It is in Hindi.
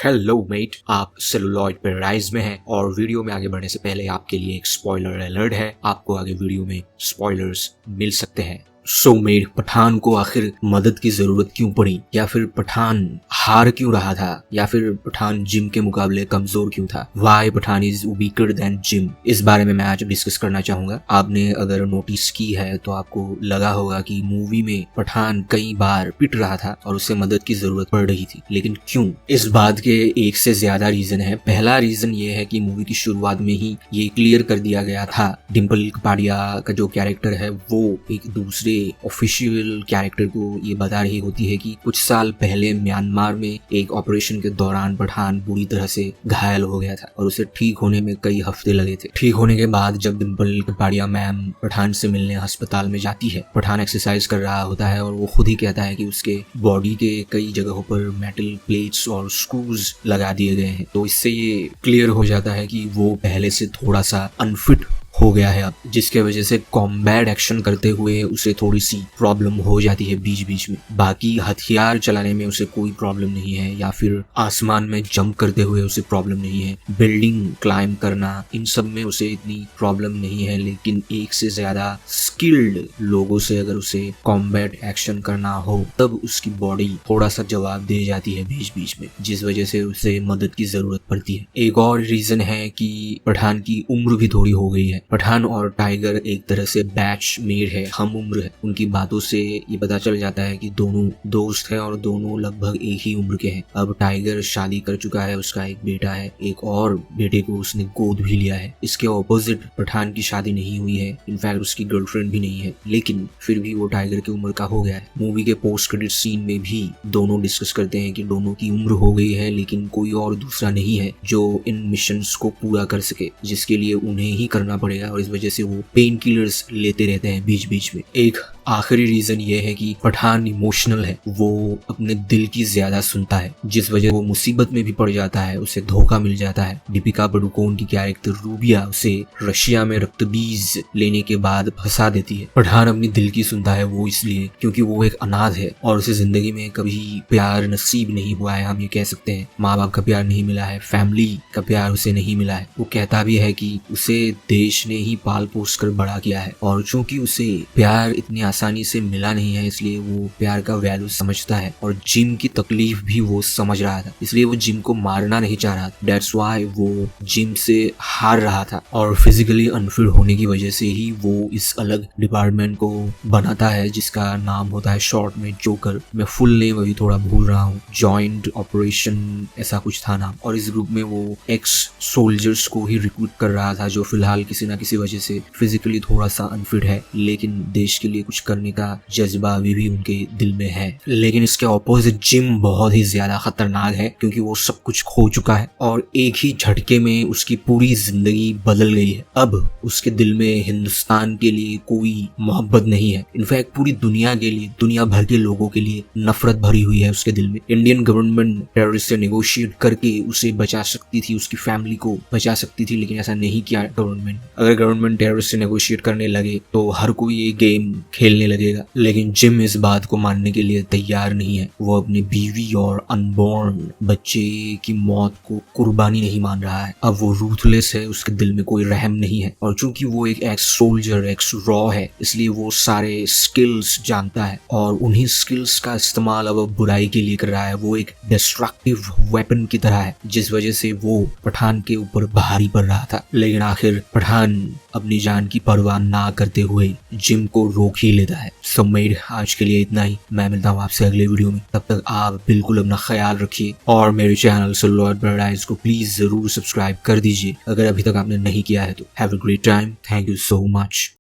हेलो मेट, आप सेलुलॉइड पैराडाइज में हैं और वीडियो में आगे बढ़ने से पहले आपके लिए एक स्पॉइलर अलर्ट है। आपको आगे वीडियो में स्पॉयलर्स मिल सकते हैं। सो मेट, पठान को आखिर मदद की जरूरत क्यों पड़ी, या फिर पठान हार क्यों रहा था, या फिर पठान जिम के मुकाबले कमजोर क्यों था। Why Pathaan is weaker than Jim, इस बारे में मैं आज डिस्कस करना चाहूंगा। आपने अगर नोटिस की है तो आपको लगा होगा कि मूवी में पठान कई बार पिट रहा था और उसे मदद की जरूरत पड़ रही थी, लेकिन क्यों? इस बात के एक से ज्यादा रीजन है। पहला रीजन ये है कि मूवी की शुरुआत में ही ये क्लियर कर दिया गया था, डिम्पल कपाड़िया का जो कैरेक्टर है वो एक दूसरे ऑफिशियल कैरेक्टर को ये बता रही होती है कि कुछ साल पहले म्यांमार में एक ऑपरेशन के दौरान पठान बुरी तरह से घायल हो गया था और उसे ठीक होने में कई हफ्ते लगे थे। ठीक होने के बाद जब डिम्पल कपाड़िया मैम पठान से मिलने अस्पताल में जाती है, पठान एक्सरसाइज कर रहा होता है और वो खुद ही कहता है कि उसके बॉडी के कई जगहों पर मेटल प्लेट्स और स्क्रूज लगा दिए गए हैं। तो इससे ये क्लियर हो जाता है कि वो पहले से थोड़ा सा अनफिट हो गया है अब, जिसके वजह से कॉम्बैट एक्शन करते हुए उसे थोड़ी सी प्रॉब्लम हो जाती है बीच बीच में। बाकी हथियार चलाने में उसे कोई प्रॉब्लम नहीं है, या फिर आसमान में जंप करते हुए उसे प्रॉब्लम नहीं है, बिल्डिंग क्लाइंब करना, इन सब में उसे इतनी प्रॉब्लम नहीं है। लेकिन एक से ज्यादा स्किल्ड लोगों से अगर उसे कॉम्बैट एक्शन करना हो तब उसकी बॉडी थोड़ा सा जवाब दे जाती है बीच बीच में, जिस वजह से उसे मदद की जरूरत पड़ती है। एक और रीजन है कि पठान की उम्र भी थोड़ी हो गई है। पठान और टाइगर एक तरह से बैच मेट है, हम उम्र है। उनकी बातों से ये पता चल जाता है कि दोनों दोस्त हैं और दोनों लगभग एक ही उम्र के हैं। अब टाइगर शादी कर चुका है, उसका एक बेटा है, एक और बेटे को उसने गोद भी लिया है। इसके ऑपोजिट पठान की शादी नहीं हुई है, इनफैक्ट उसकी गर्लफ्रेंड भी नहीं है, लेकिन फिर भी वो टाइगर की उम्र का हो गया है। मूवी के पोस्ट क्रेडिट सीन में भी दोनों डिस्कस करते हैं कि दोनों की उम्र हो गई है, लेकिन कोई और दूसरा नहीं है जो इन मिशंस को पूरा कर सके, जिसके लिए उन्हें ही करना पड़ेगा और इस वजह से वो पेन किलर्स लेते रहते हैं बीच बीच में। एक आखिरी रीजन ये है कि पठान इमोशनल है, वो अपने दिल की ज्यादा सुनता है, जिस वजह वो मुसीबत में भी पड़ जाता है, उसे धोखा मिल जाता है। दीपिका पादुकोण की कैरेक्टर रूबिया उसे रशिया में रक्तबीज लेने के बाद फंसा देती है। पठान अपनी दिल की सुनता है, वो इसलिए क्योंकि वो एक अनाथ है और उसे जिंदगी में कभी प्यार नसीब नहीं हुआ है, हम ये कह सकते हैं। माँ बाप का प्यार नहीं मिला है, फैमिली का प्यार उसे नहीं मिला है। वो कहता भी है कि उसे देश ने ही पाल पोस कर बड़ा किया है, और चूंकि उसे प्यार इतनी आसानी से मिला नहीं है इसलिए वो प्यार का वैल्यू समझता है, और जिम की तकलीफ भी वो समझ रहा था, इसलिए वो जिम को मारना नहीं चाह रहा। दैट्स व्हाई वो जिम से हार रहा था, और फिजिकली अनफिट होने की वजह से ही वो इस अलग डिपार्टमेंट को बनाता है जिसका नाम होता है शॉर्ट में जोकर। मैं फुल नेम अभी थोड़ा भूल रहा हूँ, जॉइंट ऑपरेशन ऐसा कुछ था नाम। और इस ग्रुप में वो एक्स सोल्जर्स को ही रिक्रूट कर रहा था जो फिलहाल किसी ना किसी वजह से फिजिकली थोड़ा सा अनफिट है, लेकिन देश के लिए कुछ करने का जज्बा अभी भी उनके दिल में है। लेकिन इसके ऑपोजिट जिम बहुत ही ज्यादा खतरनाक है, क्योंकि वो सब कुछ खो चुका है और एक ही झटके में उसकी पूरी जिंदगी बदल गई है। अब उसके दिल में हिंदुस्तान के लिए कोई मोहब्बत नहीं है, इनफैक्ट पूरी दुनिया के लिए, दुनिया भर के लोगों के लिए नफरत भरी हुई है उसके दिल में। इंडियन गवर्नमेंट टेररिस्ट से नेगोशिएट करके उसे बचा सकती थी, उसकी फैमिली को बचा सकती थी, लेकिन ऐसा नहीं किया गवर्नमेंट। अगर गवर्नमेंट टेररिस्ट से नेगोशिएट करने लगे तो हर कोई ये गेम खेलने लगेगा, लेकिन जिम इस बात को मानने के लिए तैयार नहीं है। वो अपनी बीवी और अनबॉर्न बच्चे की मौत को कुर्बानी नहीं मान रहा है। अब वो रूथलेस है, उसके दिल में कोई रहम नहीं है, और चूंकि वो एक एक्स सोल्जर, एक्स रॉ है, इसलिए वो सारे स्किल्स जानता है और उन्हीं स्किल्स का इस्तेमाल अब बुराई के लिए कर रहा है। वो एक डिस्ट्रक्टिव वेपन की तरह है, जिस वजह से वो पठान के ऊपर भारी पड़ रहा था। लेकिन आखिर पठान अपनी जान की परवाह ना करते हुए जिम को रोक ही लेता है। सब मेड, आज के लिए इतना ही। मैं मिलता हूँ आपसे अगले वीडियो में, तब तक आप बिल्कुल अपना ख्याल रखिए और मेरे चैनल सेलुलॉइड पैराडाइज को प्लीज जरूर सब्सक्राइब कर दीजिए अगर अभी तक आपने नहीं किया है तो। Have a great time, thank you so much.